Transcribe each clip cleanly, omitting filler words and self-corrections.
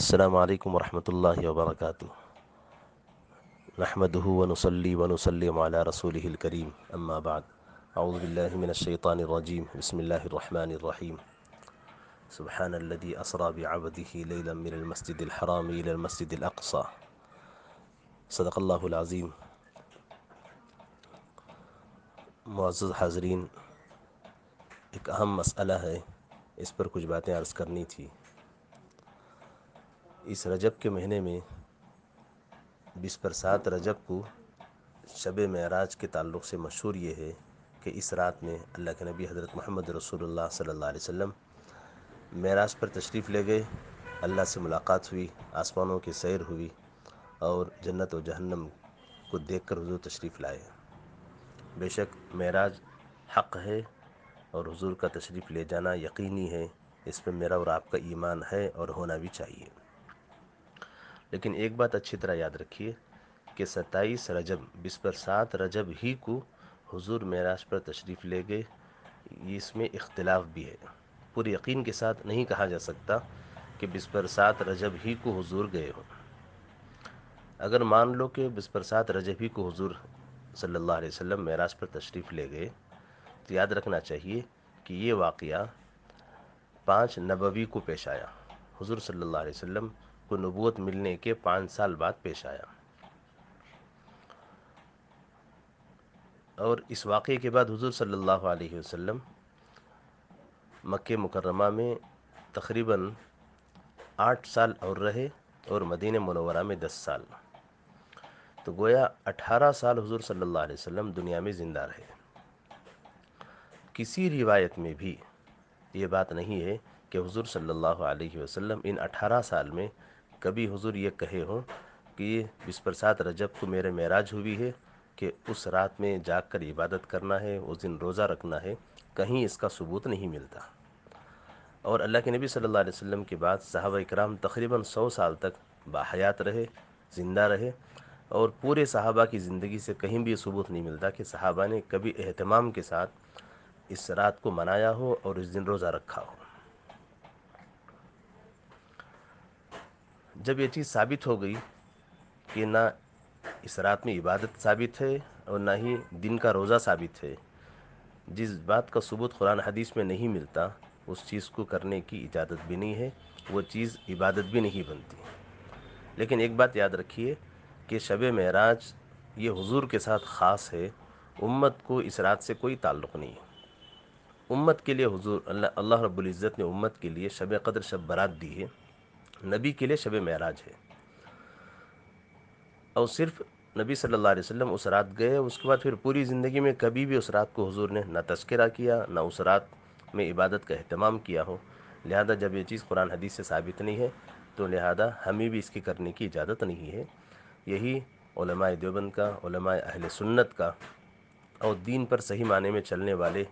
السلام علیکم ورحمۃ اللہ وبرکاتہ نحمده ونصلي ونسلم على رسوله الكريم اما بعد اعوذ باللہ من الشیطان الرجیم بسم اللہ الرحمن الرحیم سبحان الذي اسرى بعبده ليلا من المسجد الحرام الى المسجد الاقصى صدق اللہ العظیم۔ معزز حاضرین، ایک اہم مسئلہ ہے، اس پر کچھ باتیں عرض کرنی تھی۔ اس رجب کے مہینے میں 27 رجب کو شب معراج کے تعلق سے مشہور یہ ہے کہ اس رات میں اللہ کے نبی حضرت محمد رسول اللہ صلی اللہ علیہ وسلم معراج پر تشریف لے گئے، اللہ سے ملاقات ہوئی، آسمانوں کی سیر ہوئی اور جنت و جہنم کو دیکھ کر حضور تشریف لائے۔ بے شک معراج حق ہے اور حضور کا تشریف لے جانا یقینی ہے، اس پہ میرا اور آپ کا ایمان ہے اور ہونا بھی چاہیے۔ لیکن ایک بات اچھی طرح یاد رکھیے کہ 27 رجب 27 رجب ہی کو حضور معراج پر تشریف لے گئے، اس میں اختلاف بھی ہے۔ پورے یقین کے ساتھ نہیں کہا جا سکتا کہ 27 رجب ہی کو حضور گئے ہوں۔ اگر مان لو کہ 27 رجب ہی کو حضور صلی اللہ علیہ وسلم معراج پر تشریف لے گئے، تو یاد رکھنا چاہیے کہ یہ واقعہ 5 نبوی کو پیش آیا۔ حضور صلی اللہ علیہ وسلم کو نبوت ملنے کے 5 سال بعد پیش آیا، اور اس واقعے کے بعد حضور صلی اللہ علیہ وسلم مکہ مکرمہ میں تقریباً 8 سال اور رہے اور مدینہ منورہ میں 10 سال، تو گویا 18 سال حضور صلی اللہ علیہ وسلم دنیا میں زندہ رہے۔ کسی روایت میں بھی یہ بات نہیں ہے کہ حضور صلی اللہ علیہ وسلم ان 18 سال میں کبھی حضور یہ کہے ہوں کہ یہ 27 رجب کو میرے معراج ہوئی ہے کہ اس رات میں جاگ کر عبادت کرنا ہے، اس دن روزہ رکھنا ہے، کہیں اس کا ثبوت نہیں ملتا۔ اور اللہ کے نبی صلی اللہ علیہ وسلم کے بعد صحابہ اکرام تقریباً 100 سال تک باحیات رہے، زندہ رہے، اور پورے صحابہ کی زندگی سے کہیں بھی یہ ثبوت نہیں ملتا کہ صحابہ نے کبھی اہتمام کے ساتھ اس رات کو منایا ہو اور اس دن روزہ رکھا ہو۔ جب یہ چیز ثابت ہو گئی کہ نہ اس رات میں عبادت ثابت ہے اور نہ ہی دن کا روزہ ثابت ہے، جس بات کا ثبوت قرآن حدیث میں نہیں ملتا اس چیز کو کرنے کی اجازت بھی نہیں ہے، وہ چیز عبادت بھی نہیں بنتی۔ لیکن ایک بات یاد رکھیے کہ شب معراج یہ حضور کے ساتھ خاص ہے، امت کو اس رات سے کوئی تعلق نہیں ہے۔ امت کے لیے حضور اللہ رب العزت نے امت کے لیے شب قدر شب برات دی ہے، نبی کے لیے شب معراج ہے، اور صرف نبی صلی اللہ علیہ وسلم اس رات گئے، اس کے بعد پھر پوری زندگی میں کبھی بھی اس رات کو حضور نے نہ تذکرہ کیا، نہ اس رات میں عبادت کا اہتمام کیا ہو۔ لہذا جب یہ چیز قرآن حدیث سے ثابت نہیں ہے تو لہذا ہمیں بھی اس کی کرنے کی اجازت نہیں ہے۔ یہی علماء دیوبند کا، علماء اہل سنت کا اور دین پر صحیح معنی میں چلنے والے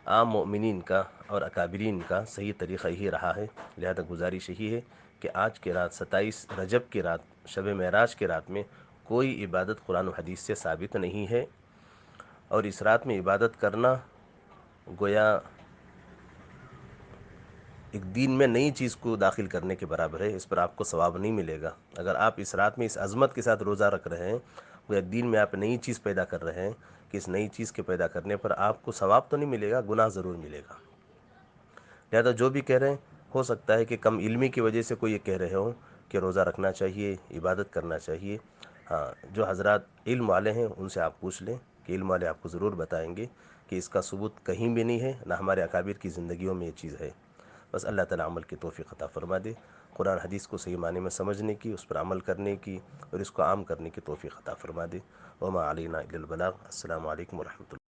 عام مؤمنین کا اور اکابرین کا صحیح طریقہ یہی رہا ہے۔ لہذا گزارش یہی ہے کہ آج کے رات 27 رجب کی رات، شب معراج کے رات میں کوئی عبادت قرآن و حدیث سے ثابت نہیں ہے، اور اس رات میں عبادت کرنا گویا ایک دین میں نئی چیز کو داخل کرنے کے برابر ہے، اس پر آپ کو ثواب نہیں ملے گا۔ اگر آپ اس رات میں اس عظمت کے ساتھ روزہ رکھ رہے ہیں، گویا دین میں آپ نئی چیز پیدا کر رہے ہیں کہ اس نئی چیز کے پیدا کرنے پر آپ کو ثواب تو نہیں ملے گا، گناہ ضرور ملے گا۔ لہذا جو بھی کہہ رہے ہیں، ہو سکتا ہے کہ کم علمی کی وجہ سے کوئی یہ کہہ رہے ہوں کہ روزہ رکھنا چاہیے، عبادت کرنا چاہیے۔ ہاں، جو حضرات علم والے ہیں ان سے آپ پوچھ لیں کہ علم والے آپ کو ضرور بتائیں گے کہ اس کا ثبوت کہیں بھی نہیں ہے، نہ ہمارے اکابر کی زندگیوں میں یہ چیز ہے۔ بس اللہ تعالیٰ عمل کی توفیق عطا فرما دے، قرآن حدیث کو صحیح معنی میں سمجھنے کی، اس پر عمل کرنے کی اور اس کو عام کرنے کی توفیق عطا فرما دے۔ وما علینا الا البلاغ۔ السلام علیکم ورحمۃ اللہ۔